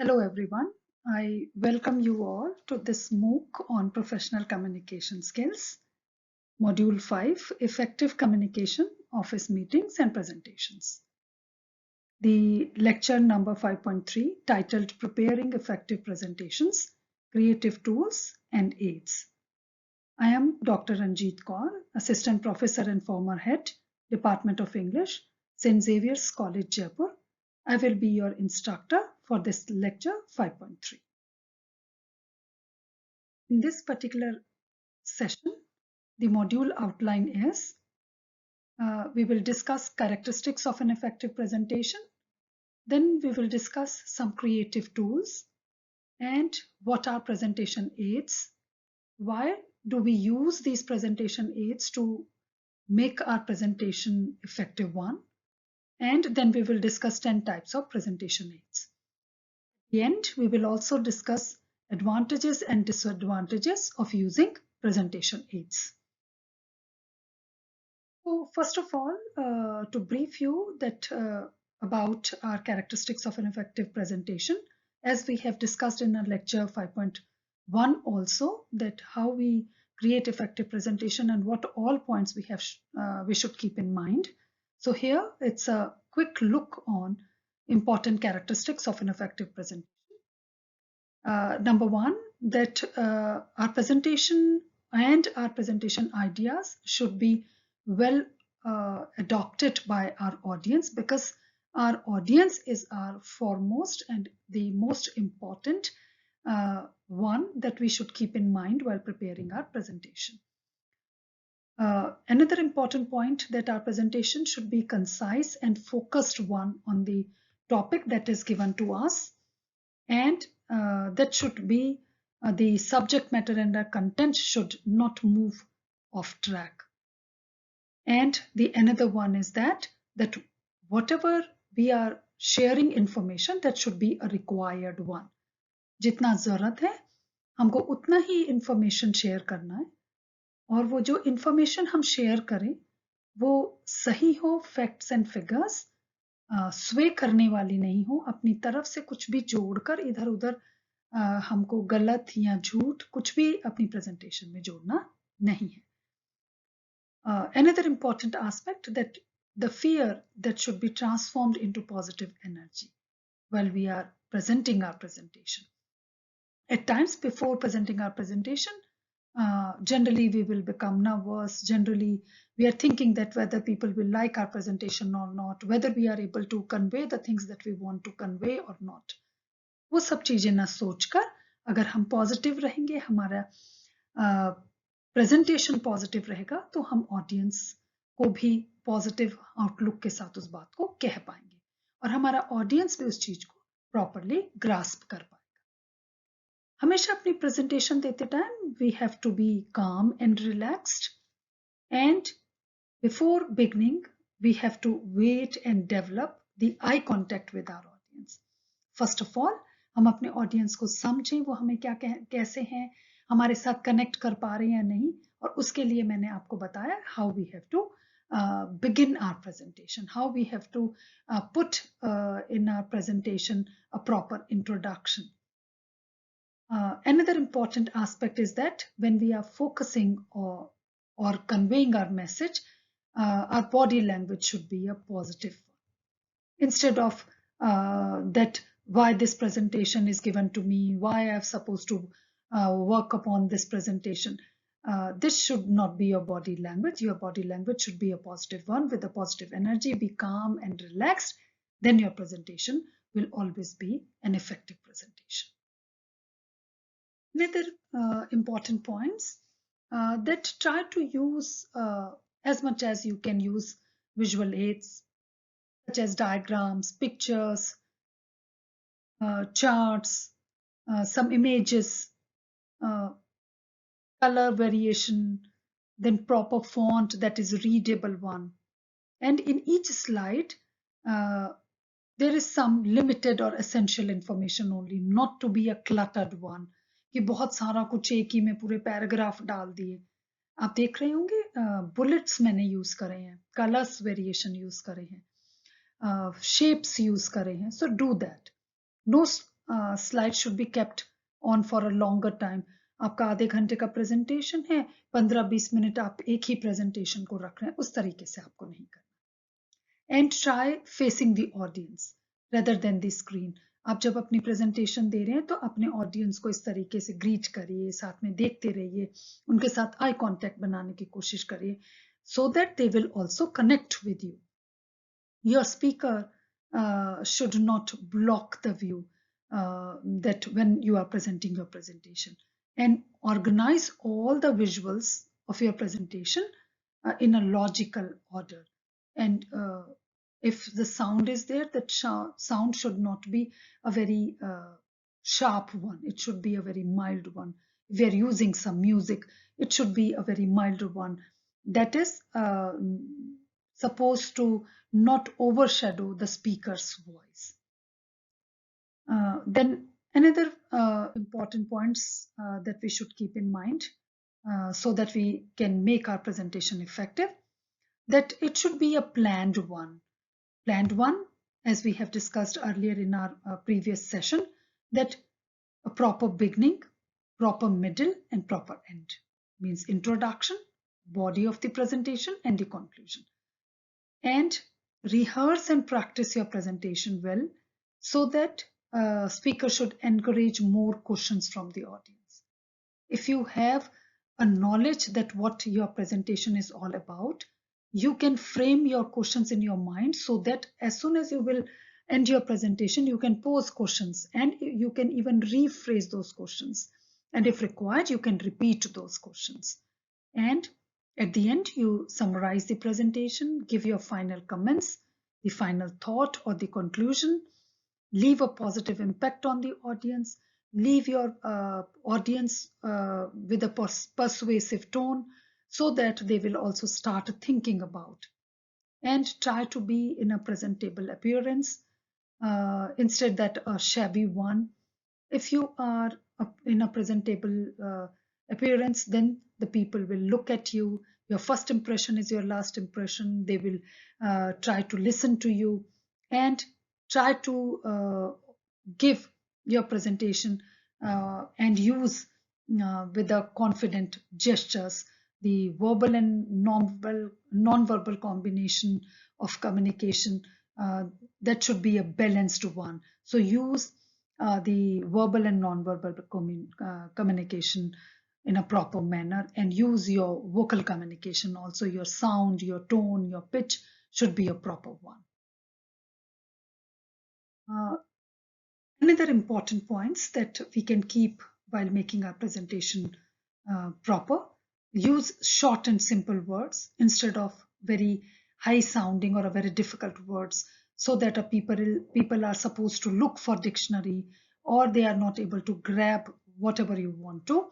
Hello everyone. I welcome you all to this MOOC on professional communication skills, Module 5, Effective Communication, Office Meetings and Presentations. The lecture number 5.3 titled Preparing Effective Presentations, Creative Tools and Aids. I am Dr. Ranjit Kaur, Assistant Professor and former Head, Department of English, St. Xavier's College, Jaipur. I will be your instructor for this lecture 5.3. In this particular session, the module outline is we will discuss characteristics of an effective presentation. Then we will discuss some creative tools and what are presentation aids. Why do we use these presentation aids to make our presentation effective one? And then we will discuss 10 types of presentation aids. At the end, we will also discuss advantages and disadvantages of using presentation aids. So first of all, to brief you that about our characteristics of an effective presentation, as we have discussed in our lecture 5.1 also, that how we create effective presentation and what all points we should keep in mind. So here it's a quick look on important characteristics of an effective presentation. Number one, that our presentation and our presentation ideas should be well adopted by our audience, because our audience is our foremost and the most important one that we should keep in mind while preparing our presentation. Another important point that our presentation should be concise and focused one on the topic that is given to us, and that should be the subject matter and the content should not move off track. And the another one is that whatever we are sharing information, that should be a required one. जितना जरूरत है हमको उतना ही information share करना है, और वो जो information हम share करें वो सही हो, facts and figures, स्वे करने वाली नहीं हो, अपनी तरफ से कुछ भी जोड़कर इधर उधर हमको गलत या झूठ कुछ भी अपनी प्रेजेंटेशन में जोड़ना नहीं है. Another important aspect, that the fear that should be transformed into positive energy while we are presenting our presentation. At times before presenting our presentation, generally we will become nervous. Generally we are thinking that whether people will like our presentation or not, whether we are able to convey the things that we want to convey or not. वो सब चीजें ना सोचकर अगर हम positive रहेंगे, हमारा presentation positive रहेगा, तो हम ऑडियंस को भी पॉजिटिव आउटलुक के साथ उस बात को कह पाएंगे और हमारा ऑडियंस भी उस चीज को प्रॉपरली ग्रास्प कर पाएगा. हमेशा अपनी प्रेजेंटेशन देते time we have to be calm and relaxed, and before beginning we have to wait and develop the eye contact with our audience. First of all हम अपने ऑडियंस को समझें, वो हमें क्या कैसे हैं, हमारे साथ कनेक्ट कर पा रहे हैं या नहीं, और उसके लिए मैंने आपको बताया how we have to begin our presentation, how we have to put in our presentation a proper introduction. Another important aspect is that when we are focusing or conveying our message, our body language should be a positive one. Instead of that why this presentation is given to me, why I am supposed to work upon this presentation. This should not be your body language. Your body language should be a positive one with a positive energy. Be calm and relaxed. Then your presentation will always be an effective presentation. Another important points, that try to use as much as you can use visual aids such as diagrams, pictures, charts, some images, color variation, then proper font that is readable one. And in each slide, there is some limited or essential information only, not to be a cluttered one. कि बहुत सारा कुछ एक ही में पूरे paragraph डाल दिए. आप देख रहे होंगे बुलेट्स मैंने यूज करे हैं, कलर्स वेरिएशन यूज करे हैं, shapes use करे हैं. So do that. No slide should be kept on for a longer time. आपका आधे घंटे का प्रेजेंटेशन है, 15-20 मिनट आप एक ही प्रेजेंटेशन को रख रहे हैं, उस तरीके से आपको नहीं करना. And try facing the audience rather than the screen. आप जब अपनी प्रेजेंटेशन दे रहे हैं तो अपने ऑडियंस को इस तरीके से ग्रीट करिए, साथ में देखते रहिए, उनके साथ आई कांटेक्ट बनाने की कोशिश करिए, so that they will also connect with you. Your speaker should not block the view that when you are presenting your presentation, and organize all the visuals of your presentation in a logical order. And if the sound is there, that sound should not be a very sharp one. It should be a very mild one. If we are using some music, it should be a very mild one that is supposed to not overshadow the speaker's voice. Then another important points that we should keep in mind so that we can make our presentation effective, that it should be a planned one. Planned one, as we have discussed earlier in our previous session, that a proper beginning, proper middle, and proper end. Means introduction, body of the presentation, and the conclusion. And rehearse and practice your presentation well, so that speaker should encourage more questions from the audience. If you have a knowledge that what your presentation is all about, you can frame your questions in your mind, so that as soon as you will end your presentation, you can pose questions, and you can even rephrase those questions. And if required, you can repeat those questions. And at the end, you summarize the presentation, give your final comments, the final thought or the conclusion, leave a positive impact on the audience, leave your audience with a persuasive tone, so that they will also start thinking about. And try to be in a presentable appearance instead that a shabby one. If you are in a presentable appearance, then the people will look at you. Your first impression is your last impression. They will try to listen to you and try to give your presentation and use with the confident gestures, the verbal and non-verbal combination of communication. That should be a balanced one. So use the verbal and non-verbal communication in a proper manner, and use your vocal communication also. Your sound, your tone, your pitch should be a proper one. Another important points that we can keep while making our presentation proper: use short and simple words instead of very high sounding or a very difficult words, so that people are supposed to look for dictionary, or they are not able to grab whatever you want to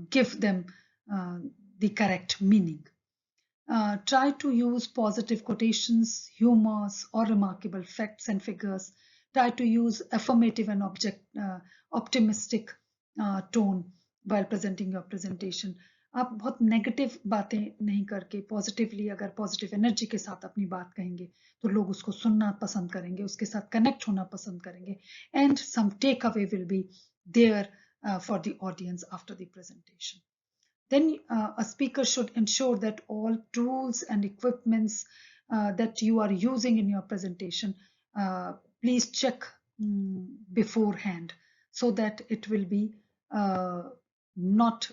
give them the correct meaning. Try to use positive quotations, humors, or remarkable facts and figures. Try to use affirmative and optimistic tone while presenting your presentation. आप बहुत negative बातें नहीं करके positively, अगर positive energy के साथ अपनी बात कहेंगे तो लोग उसको सुनना पसंद करेंगे, उसके साथ कनेक्ट होना पसंद करेंगे, and some takeaway will be there for the audience after the presentation. Then a speaker should ensure that all tools and equipments that you are using in your presentation, please check beforehand, so that it will be not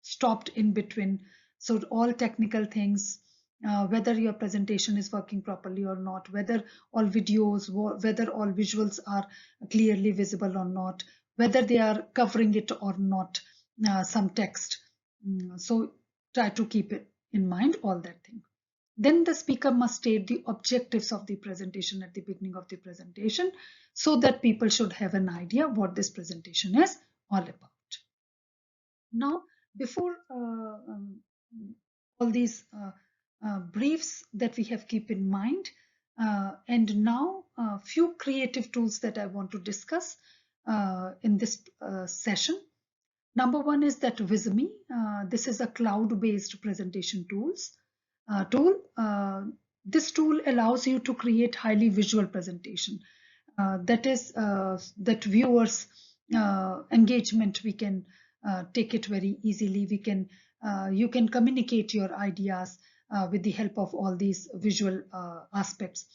stopped in between. So all technical things, whether your presentation is working properly or not, whether all videos, whether all visuals are clearly visible or not, whether they are covering it or not, some text. So try to keep it in mind, all that thing. Then the speaker must state the objectives of the presentation at the beginning of the presentation, so that people should have an idea what this presentation is all about. Now, before all these briefs that we have keep in mind, and now a few creative tools that I want to discuss in this session. Number one is that Visme. This is a cloud-based presentation tool. This tool allows you to create highly visual presentation. that viewers engagement, we can take it very easily. You can communicate your ideas with the help of all these visual aspects.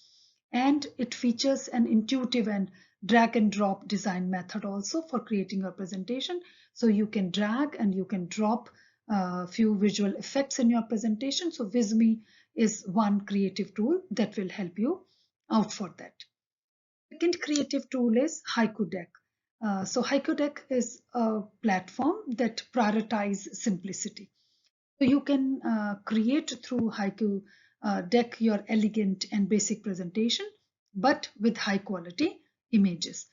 And it features an intuitive and drag and drop design method also for creating your presentation. So you can drag and you can drop a few visual effects in your presentation. So Visme is one creative tool that will help you out for that. Second creative tool is Haiku Deck. So Haiku Deck is a platform that prioritizes simplicity. So you can create through Haiku Deck your elegant and basic presentation, but with high quality images.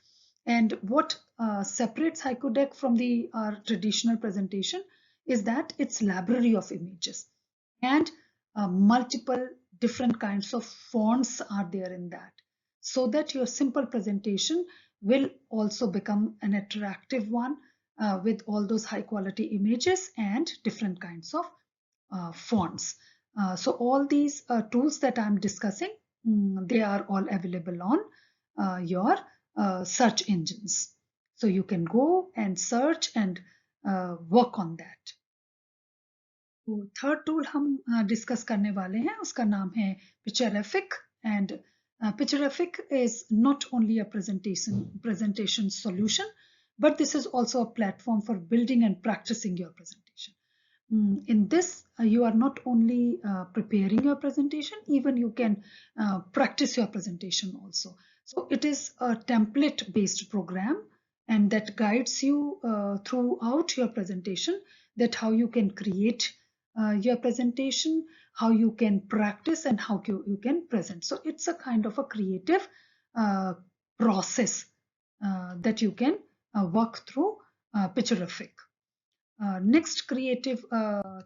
And what separates Haiku Deck from the traditional presentation is that it's library of images, and multiple different kinds of fonts are there in that, so that your simple presentation will also become an attractive one with all those high quality images and different kinds of fonts. So all these tools that I'm discussing, they are all available on your search engines. So you can go and search and work on that. तो third tool हम discuss करने वाले हैं, उसका नाम है Pictureffic. And Pictureffic is not only a presentation solution, but this is also a platform for building and practicing your presentation. In this, you are not only preparing your presentation, even you can practice your presentation also. So it is a template-based program, and that guides you throughout your presentation, that how you can create your presentation, how you can practice, and how you can present. So it's a kind of a creative process that you can work through Pictureffic. Next creative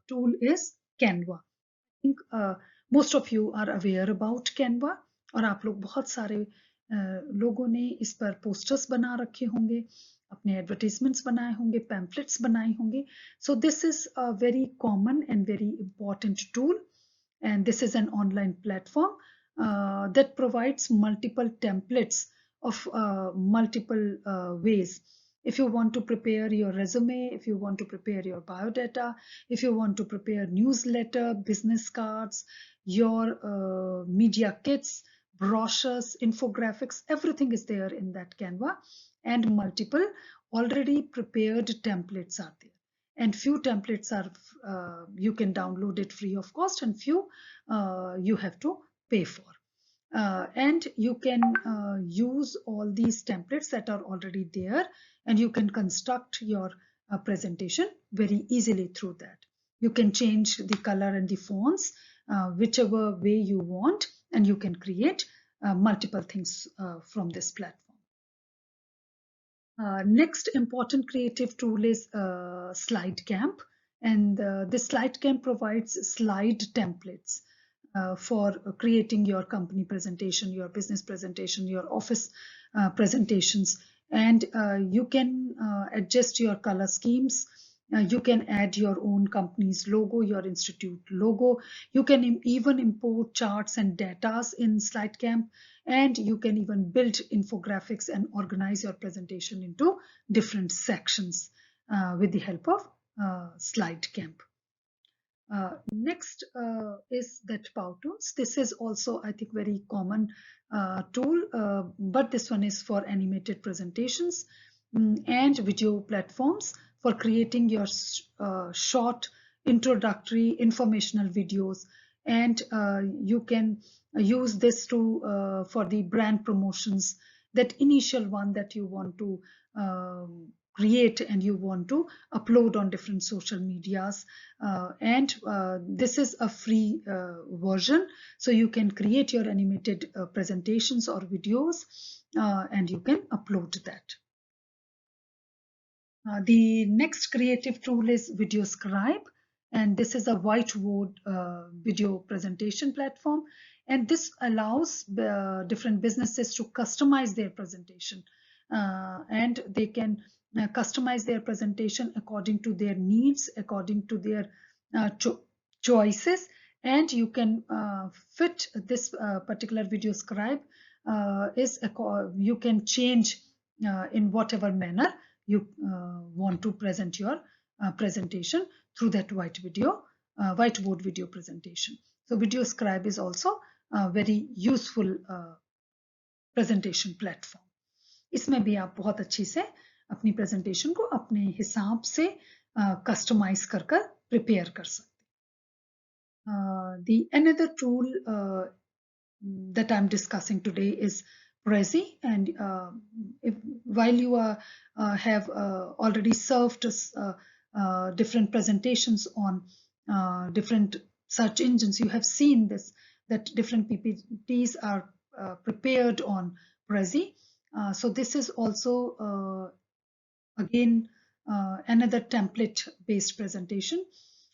tool is Canva. I think most of you are aware about Canva, और आप लोग बहुत सारे लोगों ने इस पर posters बना रखे होंगे, अपने एडवर्टाइजमेंट्स बनाए होंगे, पैम्पलेट्स बनाए होंगे. So this is a very common and very important tool, and this is an online platform that provides multiple templates of multiple ways. If you want to prepare your resume, if you want to prepare your biodata, if you want to prepare newsletter, business cards, your media kits, brochures, infographics, everything is there in that Canva, and multiple already prepared templates are there. And few templates are you can download it free of cost, and few you have to pay for. And you can use all these templates that are already there, and you can construct your presentation very easily through that. You can change the color and the fonts whichever way you want, and you can create multiple things from this platform. Next important creative tool is SlideCamp, and this SlideCamp provides slide templates for creating your company presentation, your business presentation, your office presentations, and you can adjust your color schemes. You can add your own company's logo, your institute logo. You can even import charts and datas in SlideCamp, and you can even build infographics and organize your presentation into different sections with the help of SlideCamp. Next is that Powtoons. This is also, I think, very common tool, but this one is for animated presentations and video platforms for creating your short introductory informational videos. And you can use this to for the brand promotions, that initial one that you want to create and you want to upload on different social medias, and this is a free version, so you can create your animated presentations or videos and you can upload that. The next creative tool is Videoscribe, and this is a whiteboard video presentation platform, and this allows different businesses to customize their presentation, and they can customize their presentation according to their needs, according to their choices, and you can fit this particular Videoscribe you can change in whatever manner you want to present your presentation through that whiteboard video presentation. So VideoScribe is also a very useful presentation platform. इसमें भी आप बहुत अच्छी से अपनी presentation को अपने हिसाब से कस्टमाइज कर prepare कर सकते. The another tool that I'm discussing today is Prezi, and while you have already served different presentations on different search engines, you have seen this, that different PPTs are prepared on Prezi. So this is also again another template based presentation,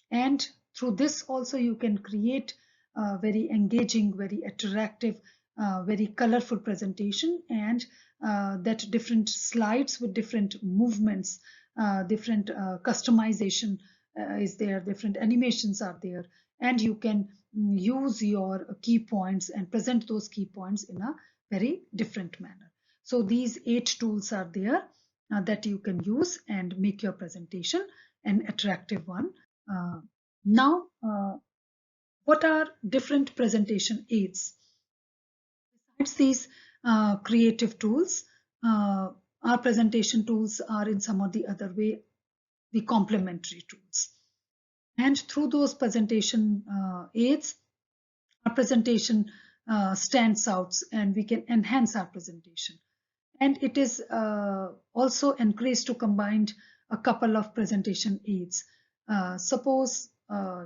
and through this also you can create very engaging, very attractive, very colorful presentation, and that different slides with different movements, different customization is there, different animations are there, and you can use your key points and present those key points in a very different manner. So these 8 tools are there that you can use and make your presentation an attractive one. Now, what are different presentation aids? Besides these creative tools, our presentation tools are in some or the other way the complementary tools. And through those presentation aids, our presentation stands out and we can enhance our presentation. And it is also encouraged to combine a couple of presentation aids. Suppose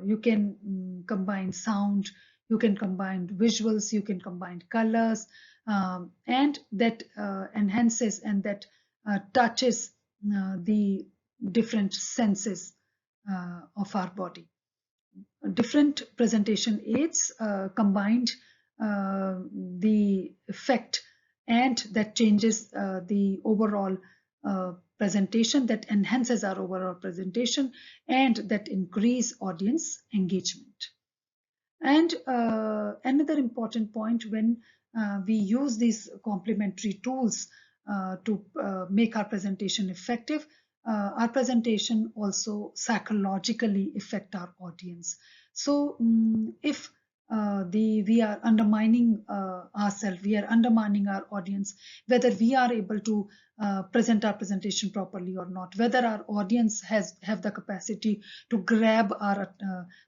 you can combine sound, you can combine visuals, you can combine colors, and that enhances and that touches the different senses of our body. Different presentation aids combined the effect, and that changes the overall presentation, that enhances our overall presentation, and that increase audience engagement. And another important point, when we use these complementary tools to make our presentation effective, our presentation also psychologically affect our audience. So if we are undermining ourselves, we are undermining our audience, whether we are able to present our presentation properly or not, whether our audience have the capacity to grab our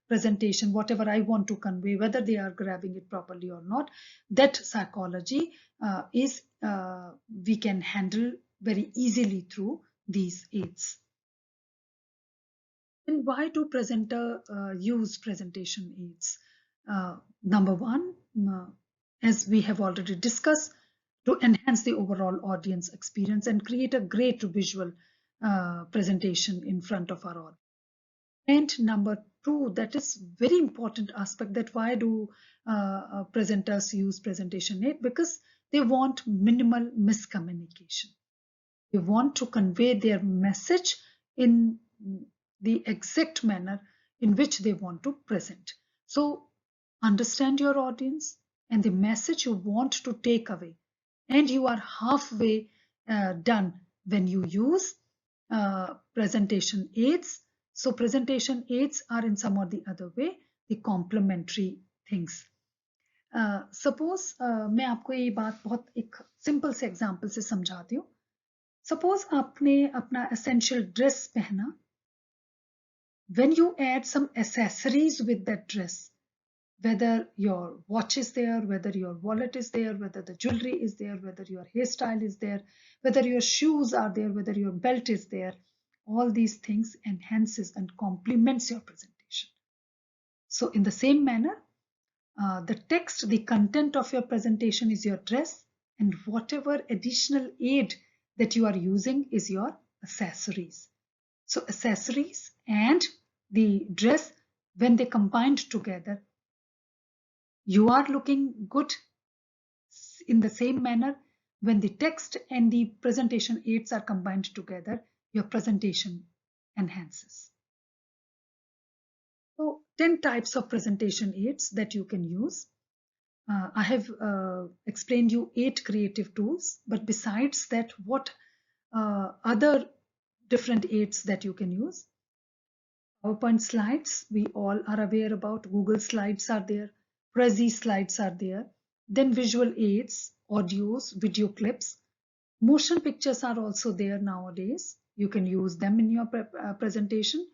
presentation, whatever I want to convey, whether they are grabbing it properly or not, that psychology is we can handle very easily through these aids. And why do presenter use presentation aids? Number one, as we have already discussed, to enhance the overall audience experience and create a great visual presentation in front of our audience. And number two, that is very important aspect, that why do presenters use presentation aid? Because they want minimal miscommunication. They want to convey their message in the exact manner in which they want to present. So understand your audience and the message you want to take away, and you are halfway done when you use presentation aids. So presentation aids are in some or the other way the complementary things. Suppose मैं आपको ये बात बहुत एक simple से example से समझाती हूँ. Suppose आपने अपना essential dress पहना. When you add some accessories with that dress, whether your watch is there, whether your wallet is there, whether the jewelry is there, whether your hairstyle is there, whether your shoes are there, whether your belt is there, all these things enhances and complements your presentation. So in the same manner, the text, the content of your presentation is your dress, and whatever additional aid that you are using is your accessories. So accessories and the dress, when they combined together, you are looking good. In the same manner, when the text and the presentation aids are combined together, your presentation enhances. So 10 types of presentation aids that you can use. I have explained you 8 creative tools, but besides that, what other different aids that you can use? PowerPoint slides, we all are aware about. Google Slides are there. Prezi slides are there. Then visual aids, audios, video clips. Motion pictures are also there nowadays. You can use them in your presentation.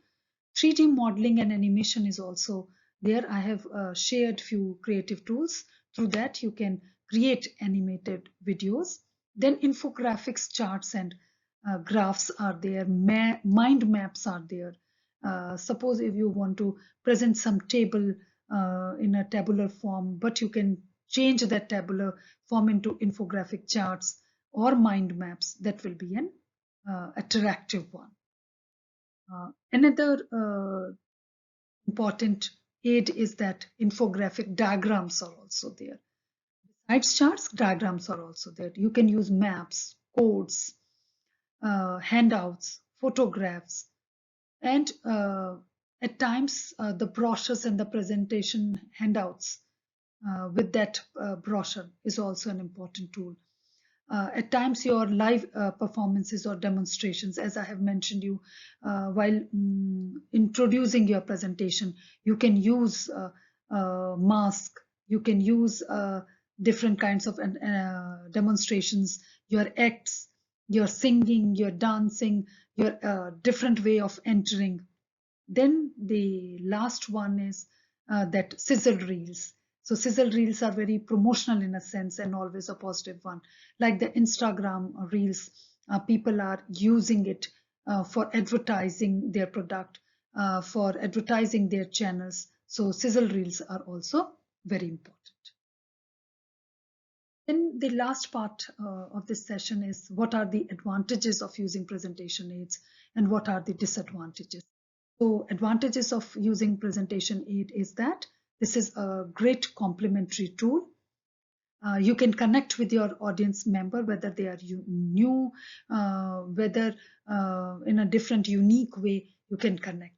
3D modeling and animation is also there. I have shared few creative tools. Through that, you can create animated videos. Then infographics, charts, and graphs are there. Mind maps are there. Suppose if you want to present some table in a tabular form, but you can change that tabular form into infographic charts or mind maps, that will be an attractive one. Another important aid is that infographic diagrams are also there. Besides charts, diagrams are also there. You can use maps, codes, handouts, photographs, and at times the brochures and the presentation handouts with that brochure is also an important tool. At times your live performances or demonstrations, as I have mentioned you while introducing your presentation, you can use mask, you can use different kinds of demonstrations, your acts, your singing, your dancing, your different way of entering. Then the last one is that sizzle reels. So sizzle reels are very promotional in a sense and always a positive one. Like the Instagram reels, people are using it for advertising their product, for advertising their channels. So sizzle reels are also very important. Then the last part of this session is what are the advantages of using presentation aids and what are the disadvantages. So advantages of using presentation aid is that this is a great complementary tool. You can connect with your audience member, whether they are new, whether in a different, unique way, you can connect.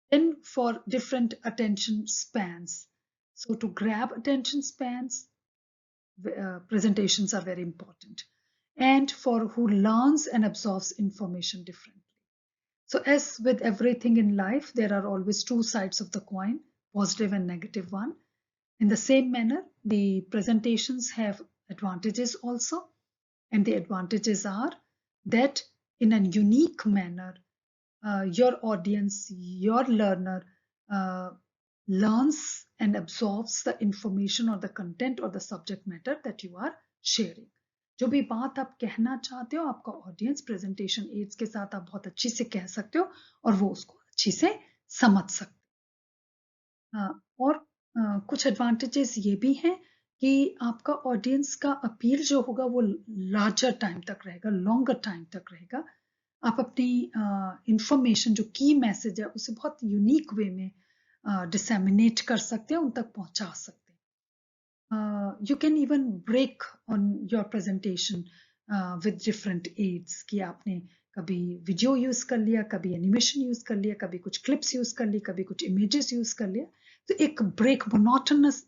Then for different attention spans. So to grab attention spans, presentations are very important. And for who learns and absorbs information differently. So as with everything in life, there are always two sides of the coin, positive and negative one. In the same manner, the presentations have advantages also. And the advantages are that in a unique manner, your audience, your learner learns and absorbs the information or the content or the subject matter that you are sharing. जो भी बात आप कहना चाहते हो, आपका audience presentation ads के साथ आप बहुत अच्छी से कह सकते हो और वो उसको अच्छी से समझ सकते हैं। और कुछ एडवांटेजेस ये भी हैं कि आपका ऑडियंस का अपील जो होगा वो लार्जर टाइम तक रहेगा, लॉन्गर टाइम तक रहेगा। आप अपनी इंफॉर्मेशन जो की मैसेज है उसे बहुत यूनिक वे में डिसेमिनेट कर सकते हैं, उन तक पहुंचा सकते हैं। You can even break on your presentation with different aids कि आपने कभी वीडियो यूज कर लिया, कभी एनिमेशन यूज कर लिया, कभी कुछ क्लिप्स यूज कर ली, कभी कुछ इमेजेस यूज कर लिया, तो एक ब्रेक, मोनोटोनस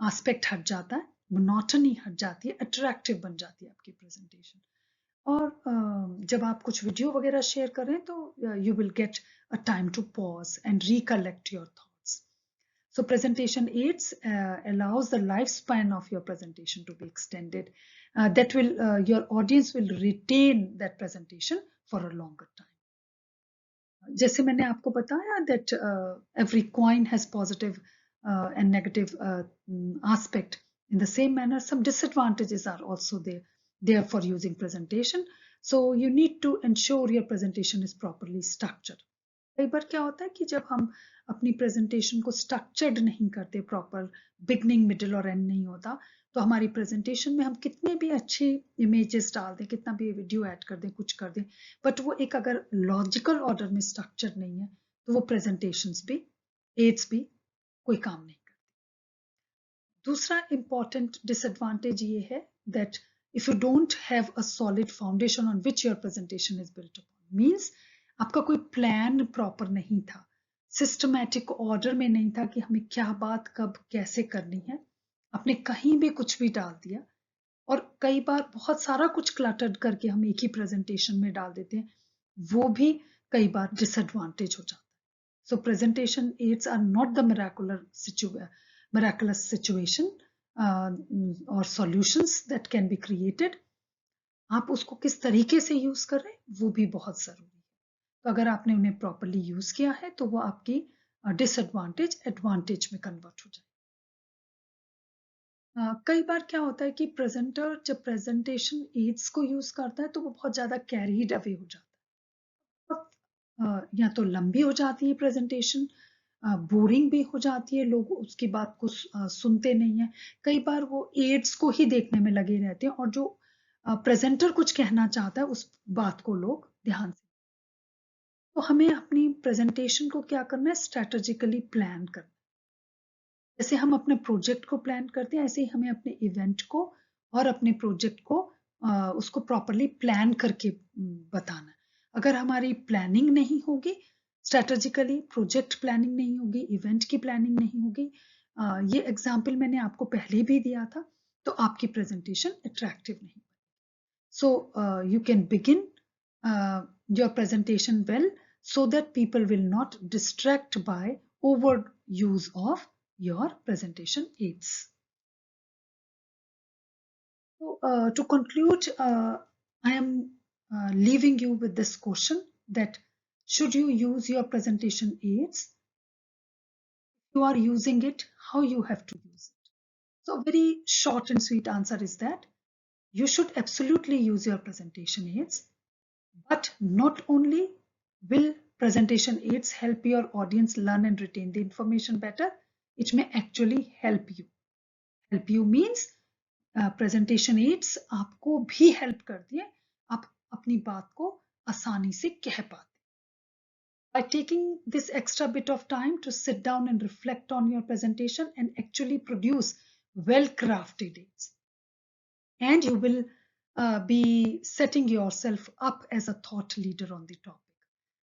एस्पेक्ट हट जाता है, मोनोटनी हट जाती है, अट्रैक्टिव बन जाती है आपकी प्रेजेंटेशन। और जब आप कुछ वीडियो वगैरह शेयर कर रहे हैं तो you will get a time to pause and recollect your thoughts. So presentation aids allows the lifespan of your presentation to be extended. That will your audience will retain that presentation for a longer time. जैसे मैंने आपको बताया that every coin has positive and negative aspect. In the same manner, some disadvantages are also there for using presentation. So you need to ensure your presentation is properly structured. कई बार क्या होता है कि जब हम अपनी प्रेजेंटेशन को structured नहीं करते, प्रॉपर बिगनिंग, मिडिल और एंड नहीं होता, तो हमारी प्रेजेंटेशन में हम कितने भी अच्छे इमेजेस डाल दें, कितना भी वीडियो ऐड कर दें, कुछ कर दें, बट वो एक अगर लॉजिकल ऑर्डर में स्ट्रक्चर्ड नहीं है तो वो प्रेजेंटेशंस भी, एड्स भी कोई काम नहीं करती. दूसरा इंपॉर्टेंट डिसएडवांटेज ये है that if you don't have a solid foundation on which your presentation is built upon, means आपका कोई प्लान प्रॉपर नहीं था. सिस्टमैटिक ऑर्डर में नहीं था कि हमें क्या बात कब कैसे करनी है। आपने कहीं भी कुछ भी डाल दिया, और कई बार बहुत सारा कुछ क्लटर्ड करके हम एक ही प्रेजेंटेशन में डाल देते हैं, वो भी कई बार डिसएडवांटेज हो जाता है। So presentation aids are not the miraculous situation or solutions that can be created. आप उसको किस तरीके से यूज कर रहे हैं वो भी बहुत जरूरी है। तो अगर आपने उन्हें प्रॉपरली यूज किया है तो वो आपकी डिसएडवांटेज एडवांटेज में कन्वर्ट हो जाए। कई बार क्या होता है कि प्रेजेंटर जब प्रेजेंटेशन एड्स को यूज करता है तो वो बहुत ज्यादा कैरीड अवे हो जाता है, या तो लंबी हो जाती है प्रेजेंटेशन, बोरिंग भी हो जाती है, लोग उसकी बात को सुनते नहीं है। कई बार वो एड्स को ही देखने में लगे रहते हैं और जो प्रेजेंटर कुछ कहना चाहता है उस बात को लोग ध्यान से। तो हमें अपनी प्रेजेंटेशन को क्या करना है, स्ट्रेटेजिकली प्लान करना। जैसे हम अपने प्रोजेक्ट को प्लान करते हैं, ऐसे ही हमें अपने इवेंट को और अपने प्रोजेक्ट को उसको प्रॉपरली प्लान करके बताना। अगर हमारी प्लानिंग नहीं होगी, स्ट्रेटेजिकली प्रोजेक्ट प्लानिंग नहीं होगी, इवेंट की प्लानिंग नहीं होगी, ये एग्जाम्पल मैंने आपको पहले भी दिया था, तो आपकी प्रेजेंटेशन अट्रैक्टिव नहीं। So you can begin your presentation well so that people will not distract by overuse of your presentation aids. So, to conclude, I am leaving you with this question that should you use your presentation aids? If you are using it, how you have to use it? So, a very short and sweet answer is that you should absolutely use your presentation aids, but not only will presentation aids help your audience learn and retain the information better, it may actually help you. Help you means presentation aids आपको भी help करती है, आप अपनी बात को आसानी से कह पाते। By taking this extra bit of time to sit down and reflect on your presentation and actually produce well-crafted aids, and you will be setting yourself up as a thought leader on the topic.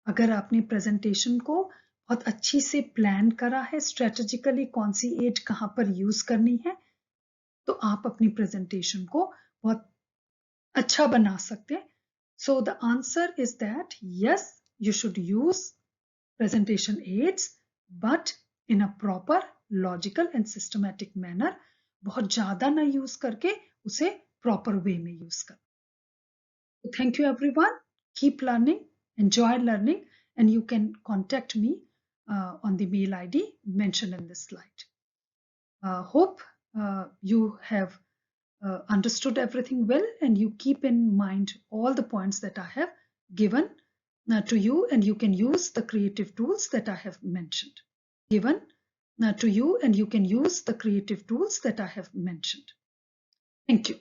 अगर आपने presentation को बहुत अच्छी से plan करा है, strategically कौन सी add कहाँ पर यूज करनी है, तो आप अपनी प्रेजेंटेशन को बहुत अच्छा बना सकते हैं। So the answer is that yes, you should use presentation aids, but in a proper logical and systematic manner. बहुत ज्यादा ना यूज करके उसे प्रॉपर वे में यूज कर। Thank you everyone, keep learning, enjoy learning, and you can contact me on the mail ID mentioned in this slide. Hope you have understood everything well, and you keep in mind all the points that I have given to you, and you can use the creative tools that I have mentioned. Thank you.